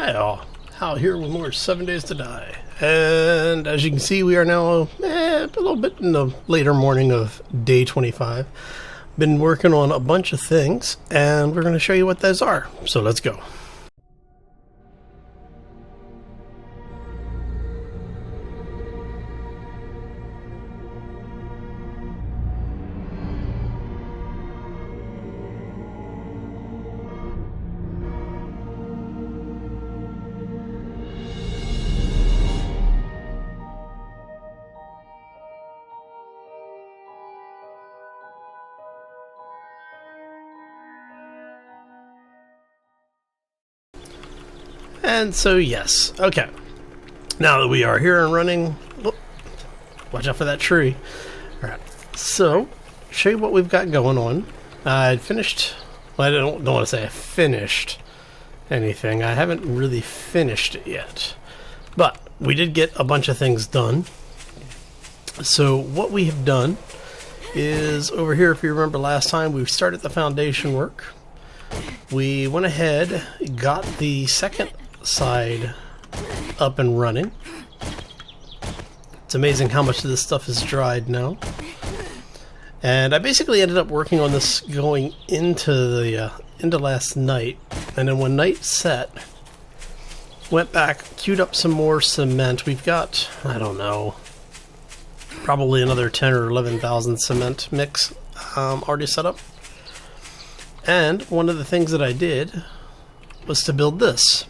Hi all, Hal here with more 7 Days to Die. And as you can see, we are now a little bit in the later morning of day 25. Been working on a bunch of things, and we're going to show you what those are. So let's go. And so yes, okay. Now that we are here and running, watch out for that tree. Alright, so show you what we've got going on. I finished, well, I don't want to say I finished anything. I haven't really finished it yet. But we did get a bunch of things done. So what we have done is over here, if you remember last time, we started the foundation work. We went ahead, got the second side up and running. It's amazing how much of this stuff is dried now. And I basically ended up working on this going into last night, and then when night set, went back, queued up some more cement. We've got, I don't know, probably another 10 or 11,000 cement mix already set up. And one of the things that I did was to build this.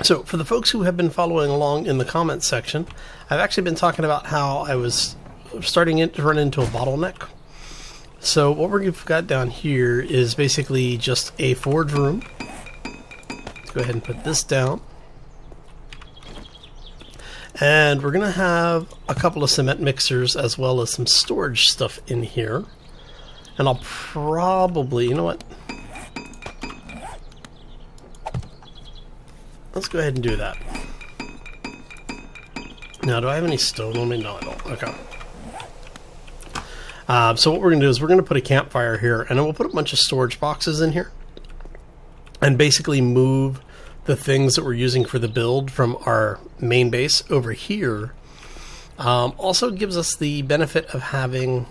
So for the folks who have been following along in the comments section, I've actually been talking about how I was starting to run into a bottleneck. So what we've got down here is basically just a forge room. Let's go ahead and put this down. And we're going to have a couple of cement mixers as well as some storage stuff in here. And I'll probably, you know what? Let's go ahead and do that. Now, do I have any stone on me? No, I don't. Okay. So what we're going to do is we're going to put a campfire here, and then we'll put a bunch of storage boxes in here. And basically move the things that we're using for the build from our main base over here. Also gives us the benefit of having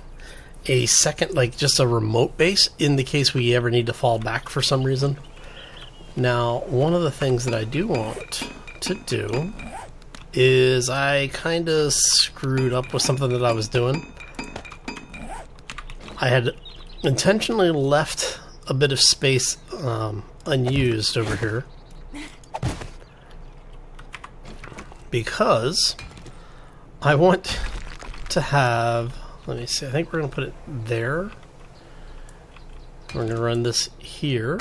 a second, like just a remote base in the case we ever need to fall back for some reason. Now, one of the things that I do want to do is I kind of screwed up with something that I was doing. I had intentionally left a bit of space unused over here because I want to have, let me see, I think we're going to put it there. We're going to run this here.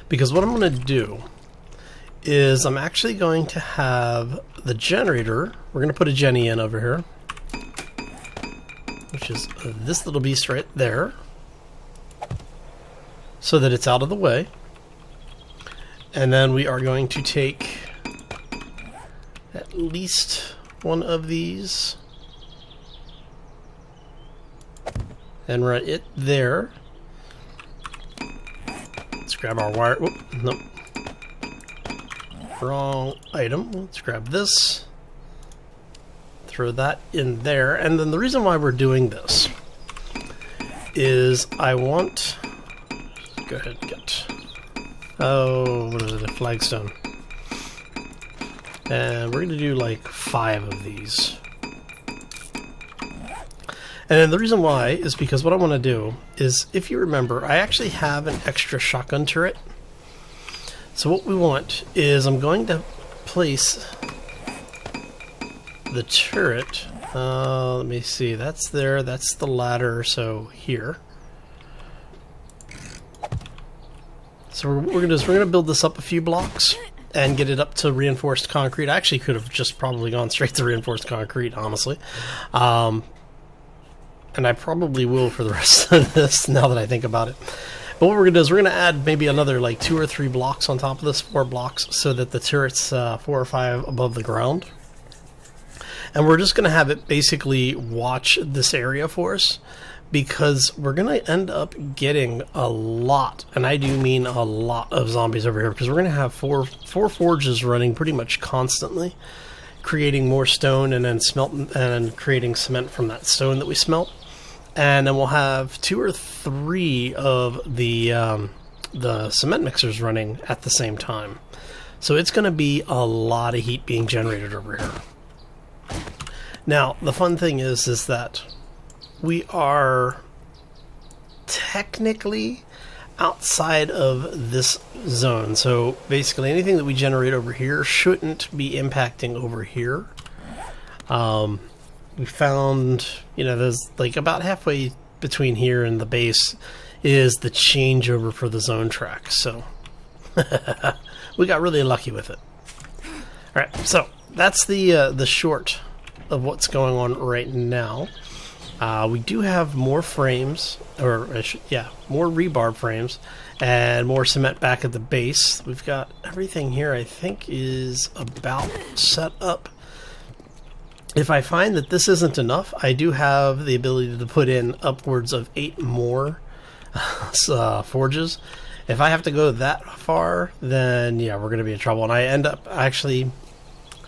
Because what I'm going to do is I'm actually going to have the generator. We're going to put a Jenny in over here, which is this little beast right there, so that it's out of the way. And then we are going to take at least one of these and run it there. Let's grab our wire. Whoop, nope. Wrong item. Let's grab this. Throw that in there. And then the reason why we're doing this is I want... Go ahead and get... Oh, what is it? A flagstone. And we're going to do like 5 of these. And then the reason why is because what I want to do is, if you remember, I actually have an extra shotgun turret. So what we want is I'm going to place the turret. Let me see. That's there. That's the ladder. So here. So what we're going to do is we're going to build this up a few blocks and get it up to reinforced concrete. I actually could have just probably gone straight to reinforced concrete, honestly. And I probably will for the rest of this, now that I think about it. But what we're going to do is we're going to add maybe another like 2 or 3 blocks on top of this, 4 blocks, so that the turret's 4 or 5 above the ground. And we're just going to have it basically watch this area for us. because we're going to end up getting a lot, and I do mean a lot of zombies over here, because we're going to have four forges running pretty much constantly, creating more stone and then and creating cement from that stone that we smelt. And then we'll have 2 or 3 of the cement mixers running at the same time. So it's going to be a lot of heat being generated over here. Now, the fun thing is that we are technically outside of this zone. So basically anything that we generate over here shouldn't be impacting over here. We found, there's like about halfway between here and the base is the changeover for the zone track. So we got really lucky with it. All right, so that's the short of what's going on right now. We do have more frames, more rebar frames, and more cement back at the base. We've got everything here, I think, is about set up. If I find that this isn't enough, I do have the ability to put in upwards of 8 more forges. If I have to go that far, then yeah, we're going to be in trouble. And I end up actually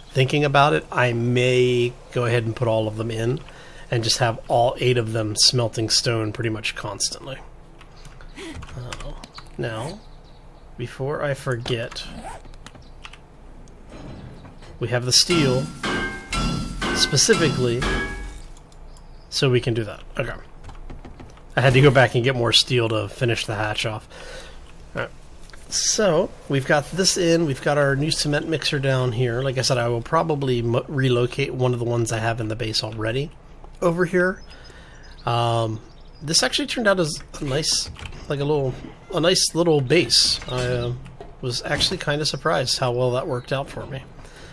thinking about it, I may go ahead and put all of them in and just have all 8 of them smelting stone pretty much constantly. Now, before I forget, we have the steel specifically so we can do that. Okay. I had to go back and get more steel to finish the hatch off. Alright. So, we've got this in, we've got our new cement mixer down here. Like I said, I will probably relocate one of the ones I have in the base already over here. This actually turned out as a nice, a nice little base. I was actually kind of surprised how well that worked out for me.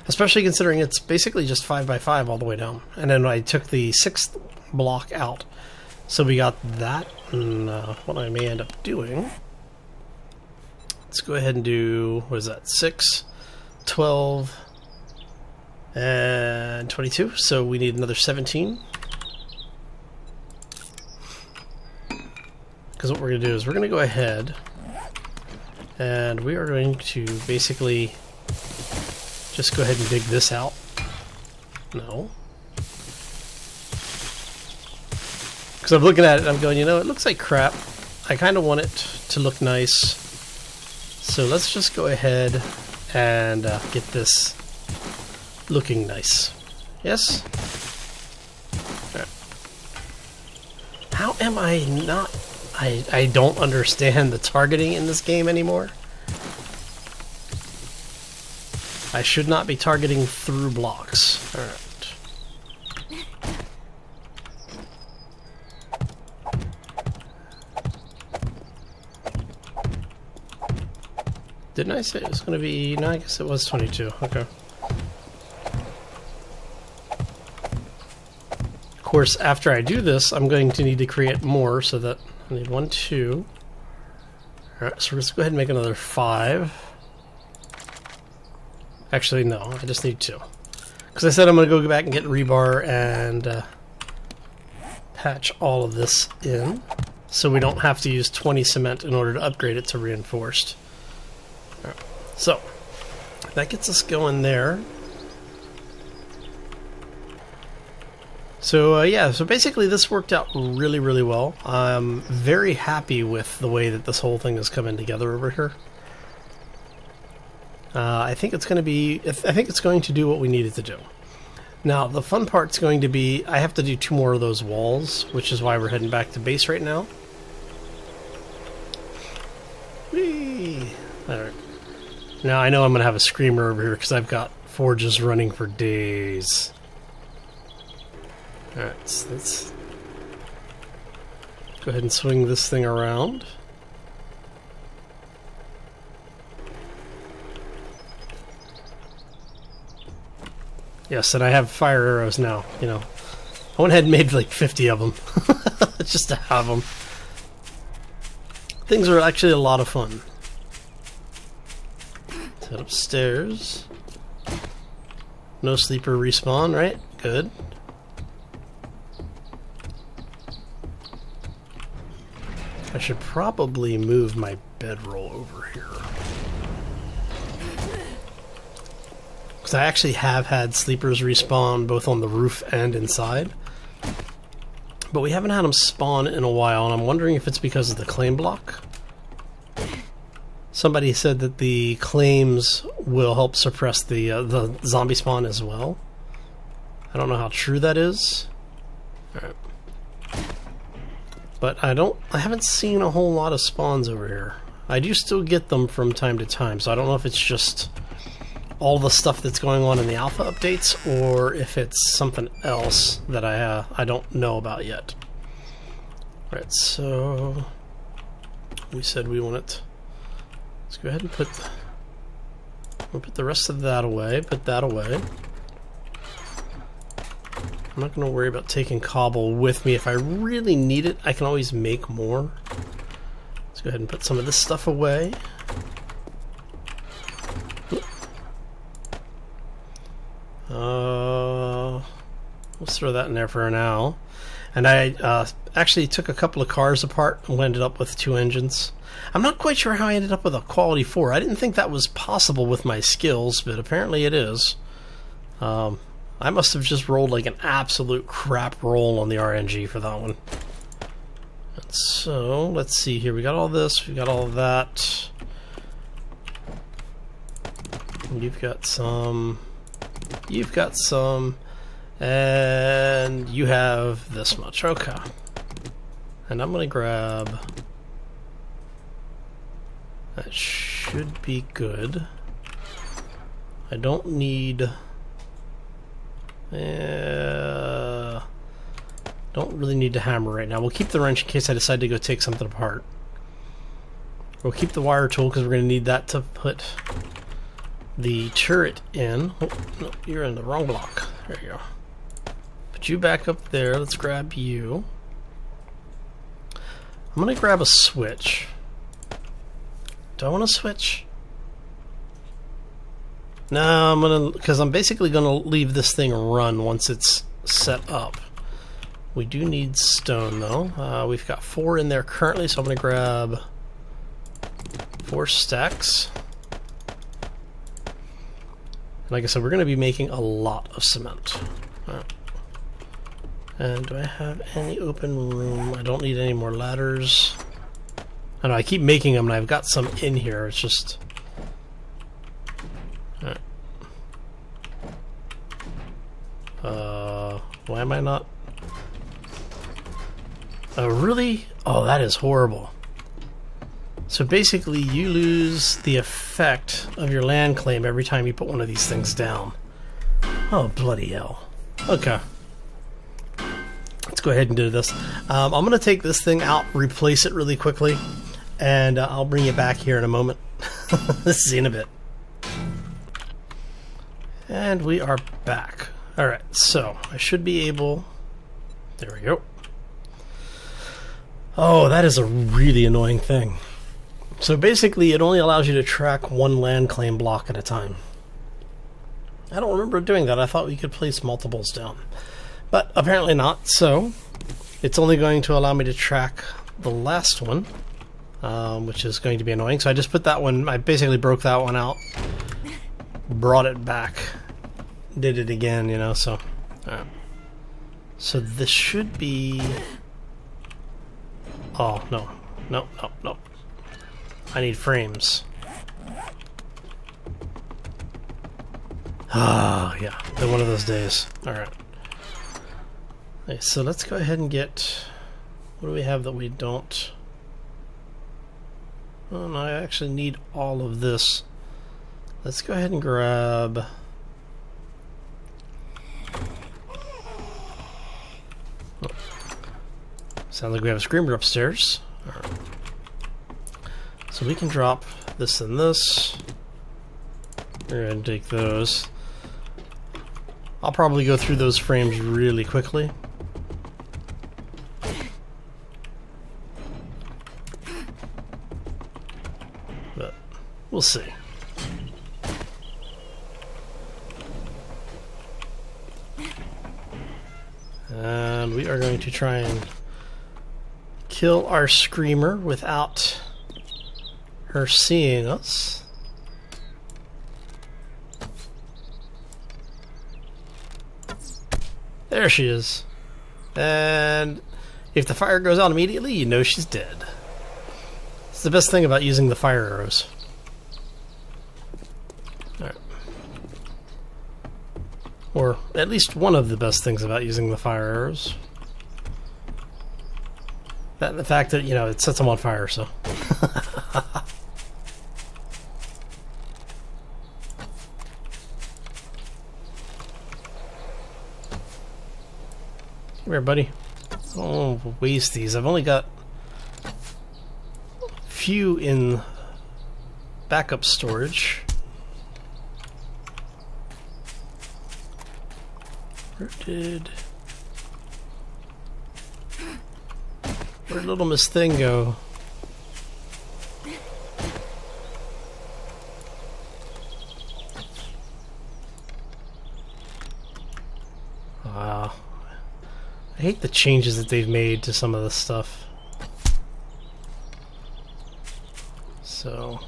Especially considering it's basically just 5x5 all the way down. And then I took the 6th block out. So we got that. And what I may end up doing, let's go ahead and do, what is that, 6, 12, and 22. So we need another 17. Because what we're going to do is we're going to go ahead and we are going to basically just go ahead and dig this out. No. Because I'm looking at it and I'm going, it looks like crap. I kind of want it to look nice. So let's just go ahead and get this looking nice. Yes? Right. How am I not... I don't understand the targeting in this game anymore. I should not be targeting through blocks. Alright. Didn't I say it was going to be... No, I guess it was 22. Okay. Of course, after I do this, I'm going to need to create more, so that I need 1, 2. Alright, so let's go ahead and make another 5. Actually, no, I just need 2. Because I said I'm going to go back and get rebar and patch all of this in, so we don't have to use 20 cement in order to upgrade it to reinforced. Alright, so that gets us going there. So yeah, so basically this worked out really, really well. I'm very happy with the way that this whole thing is coming together over here. I think it's going to do what we need it to do. Now, the fun part's going to be, I have to do 2 more of those walls, which is why we're heading back to base right now. Whee! Alright. Now, I know I'm going to have a screamer over here because I've got forges running for days. Alright, so let's go ahead and swing this thing around. Yes, and I have fire arrows now, I went ahead and made like 50 of them. Just to have them. Things are actually a lot of fun. Head upstairs. No sleeper respawn, right? Good. I should probably move my bedroll over here. Because I actually have had sleepers respawn both on the roof and inside. But we haven't had them spawn in a while, and I'm wondering if it's because of the claim block. Somebody said that the claims will help suppress the zombie spawn as well. I don't know how true that is. Alright. But I haven't seen a whole lot of spawns over here. I do still get them from time to time, so I don't know if it's just all the stuff that's going on in the alpha updates, or if it's something else that I don't know about yet. Alright, so we said we want it. Let's go ahead and we'll put the rest of that away, put that away. I'm not going to worry about taking cobble with me. If I really need it, I can always make more. Let's go ahead and put some of this stuff away. Let's throw that in there for now. And I actually took a couple of cars apart and ended up with 2 engines. I'm not quite sure how I ended up with a quality 4. I didn't think that was possible with my skills, but apparently it is. I must have just rolled like an absolute crap roll on the RNG for that one. And so, let's see here. We got all this, we got all of that. You've got some, and you have this much. Okay. And I'm going to grab... That should be good. I don't need... don't really need to hammer right now. We'll keep the wrench in case I decide to go take something apart. We'll keep the wire tool because we're going to need that to put the turret in. Oh, no, you're in the wrong block. There you go. Put you back up there. Let's grab you. I'm going to grab a switch. Do I want to switch? No, because I'm basically gonna leave this thing run once it's set up. We do need stone though. We've got 4 in there currently, so I'm gonna grab 4 stacks. And like I said, we're gonna be making a lot of cement. Right. And do I have any open room? I don't need any more ladders. I know I keep making them, and I've got some in here. It's just. Why am I not? Oh, really? Oh, that is horrible. So basically, you lose the effect of your land claim every time you put one of these things down. Oh, bloody hell. Okay. Let's go ahead and do this. I'm going to take this thing out, replace it really quickly, and I'll bring you back here in a moment. See you in a bit. And we are back. Alright, so I should be able... There we go. Oh, that is a really annoying thing. So basically, it only allows you to track 1 land claim block at a time. I don't remember doing that. I thought we could place multiples down. But apparently not, so it's only going to allow me to track the last one, which is going to be annoying. So I just put that one... I basically broke that one out, brought it back, did it again, you know, so... So this should be... Oh, no. No, no, no. I need frames. Ah, yeah. Been one of those days. Alright. Okay, so let's go ahead and get... What do we have that we don't... Oh, no, I actually need all of this. Let's go ahead and grab... Oh. Sounds like we have a screamer upstairs. Alright. So we can drop this and this. We're going to take those. I'll probably go through those frames really quickly. But we'll see. And we are going to try and kill our screamer without her seeing us. There she is. And if the fire goes out immediately, you know she's dead. It's the best thing about using the fire arrows. Alright. Or at least one of the best things about using the fire arrows. The fact that, you know, it sets them on fire, so. Come here, buddy. Oh, waste these. I've only got a few in backup storage. Where'd little Miss Thing go? Wow. I hate the changes that they've made to some of this stuff. So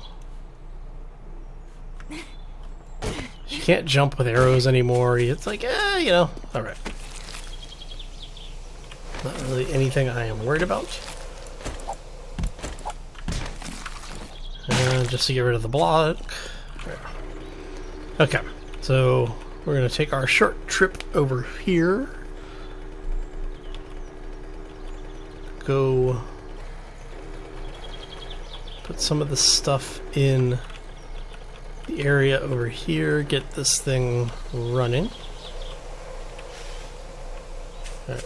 you can't jump with arrows anymore. It's like, you know, alright. Not really anything I am worried about. Just to get rid of the block. Okay, so we're going to take our short trip over here. Go put some of the stuff in the area over here, get this thing running. All right.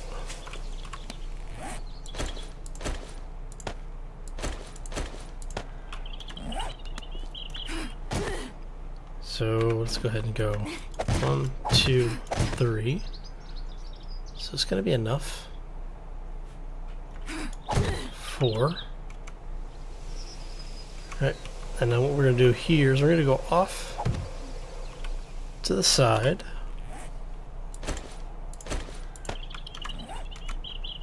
So let's go ahead and go 1, 2, 3. So it's going to be enough. 4. Alright, and then what we're going to do here is we're going to go off to the side.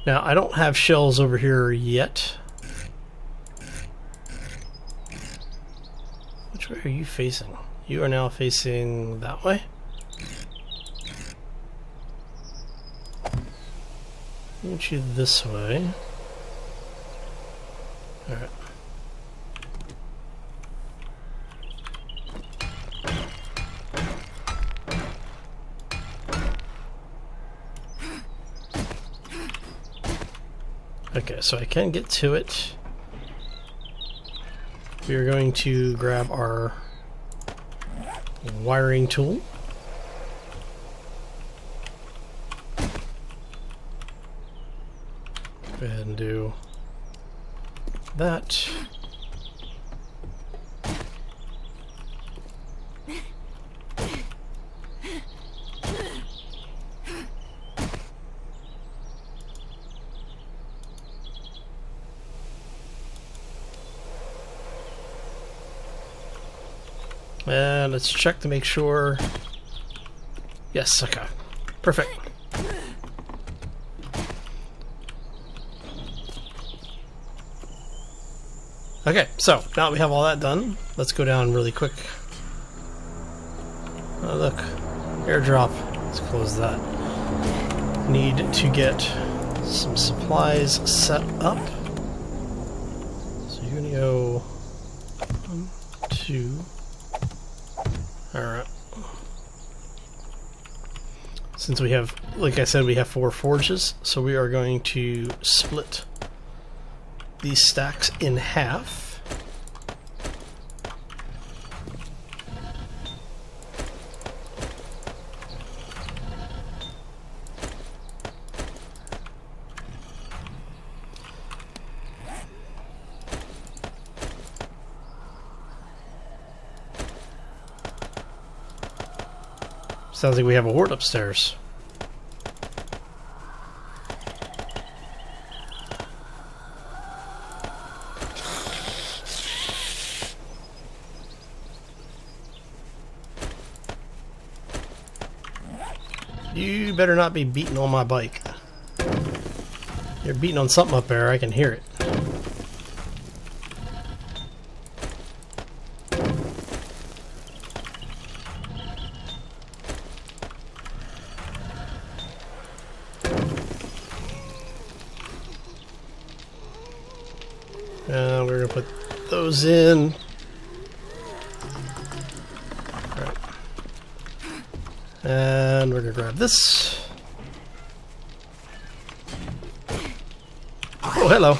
Now, I don't have shells over here yet. Which way are you facing? You are now facing that way. Move you this way. Alright. Okay, so I can get to it. We are going to grab our wiring tool. Go ahead and do that. And let's check to make sure. Yes, okay. Perfect. Okay, so now that we have all that done, let's go down really quick. Oh, look. Airdrop. Let's close that. Need to get some supplies set up. So you're going to go 1, 2. Alright. Since we have, like I said, we have 4 forges, so we are going to split these stacks in half. Sounds like we have a horde upstairs. You better not be beating on my bike. You're beating on something up there, I can hear it. We're going to put those in. Alright. And we're going to grab this. Oh, hello.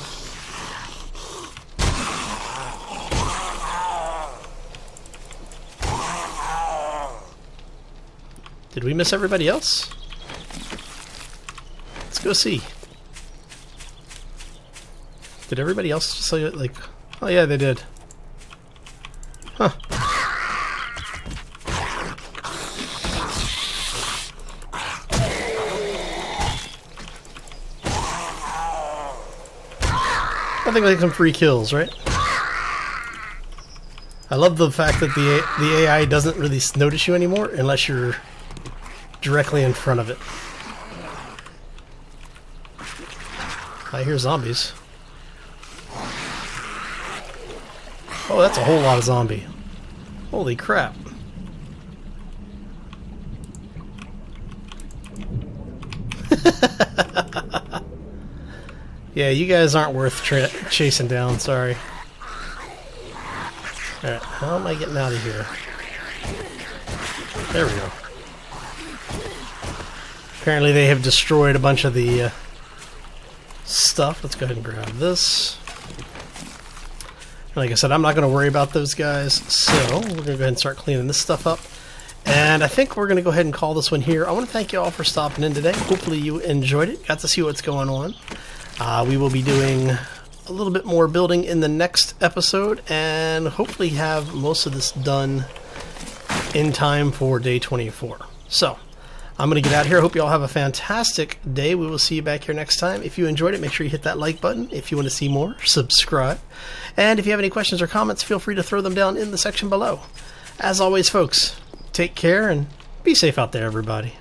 Did we miss everybody else? Let's go see. Did everybody else just say it like... Oh yeah, they did. Huh. I think like some free kills, right? I love the fact that the AI doesn't really notice you anymore unless you're directly in front of it. I hear zombies. Oh, that's a whole lot of zombie. Holy crap. Yeah, you guys aren't worth chasing down, sorry. Alright, how am I getting out of here? There we go. Apparently they have destroyed a bunch of the stuff. Let's go ahead and grab this. Like I said, I'm not going to worry about those guys, so we're going to go ahead and start cleaning this stuff up. And I think we're going to go ahead and call this one here. I want to thank you all for stopping in today. Hopefully you enjoyed it, got to see what's going on. We will be doing a little bit more building in the next episode, and hopefully have most of this done in time for day 24. So, I'm going to get out of here. I hope you all have a fantastic day. We will see you back here next time. If you enjoyed it, make sure you hit that like button. If you want to see more, subscribe. And if you have any questions or comments, feel free to throw them down in the section below. As always, folks, take care and be safe out there, everybody.